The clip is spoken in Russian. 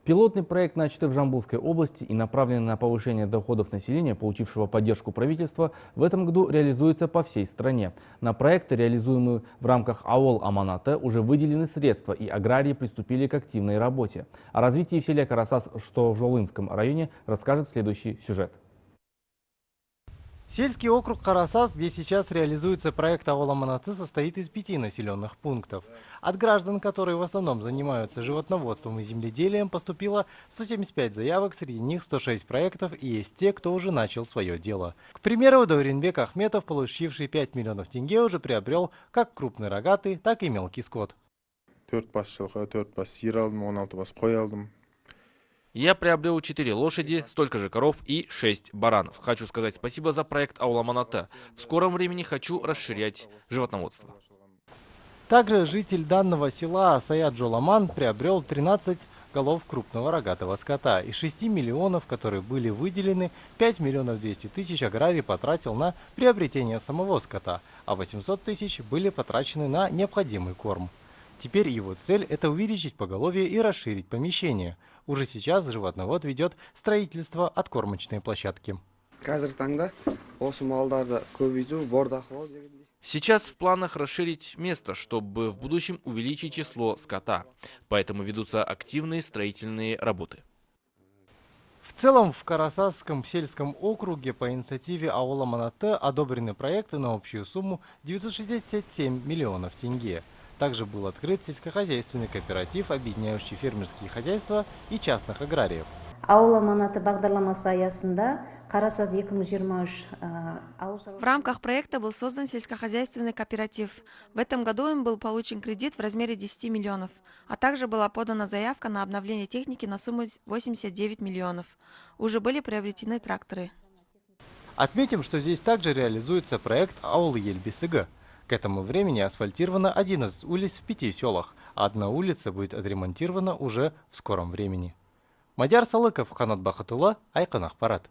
Пилотный проект, начатый в Жамбылской области и направленный на повышение доходов населения, получившего поддержку правительства, в этом году реализуется по всей стране. На проекты, реализуемые в рамках Ауыл Аманаты, уже выделены средства, и аграрии приступили к активной работе. О развитии в селе Карасас, что в Жолынском районе, расскажет следующий сюжет. Сельский округ Карасас, где сейчас реализуется проект Ауыл Аманаты, состоит из 5 населенных пунктов. От граждан, которые в основном занимаются животноводством и земледелием, поступило 175 заявок, среди них 106 проектов, и есть те, кто уже начал свое дело. К примеру, Дауренбек Ахметов, получивший 5 миллионов тенге, уже приобрел как крупный рогатый, так и мелкий скот. Я приобрел 4 лошади, столько же коров и 6 баранов. Хочу сказать спасибо за проект Ауыл Аманаты. В скором времени хочу расширять животноводство. Также житель данного села Саят Джоламан приобрел 13 голов крупного рогатого скота. Из 6 миллионов, которые были выделены, 5 миллионов 200 тысяч аграрий потратил на приобретение самого скота, а 800 тысяч были потрачены на необходимый корм. Теперь его цель – это увеличить поголовье и расширить помещение. Уже сейчас животновод ведет строительство откормочной площадки. Сейчас в планах расширить место, чтобы в будущем увеличить число скота. Поэтому ведутся активные строительные работы. В целом в Карасасском сельском округе по инициативе Ауыл Аманаты одобрены проекты на общую сумму 967 миллионов тенге. Также был открыт сельскохозяйственный кооператив, объединяющий фермерские хозяйства и частных аграриев. В рамках проекта был создан сельскохозяйственный кооператив. В этом году им был получен кредит в размере 10 миллионов, а также была подана заявка на обновление техники на сумму 89 миллионов. Уже были приобретены тракторы. Отметим, что здесь также реализуется проект Ауыл Ельбисыга. К этому времени асфальтировано 11 улиц в 5 селах, а одна улица будет отремонтирована уже в скором времени. Мадияр Салыков, Ханат Бахатулла, Айкын Ақпарат.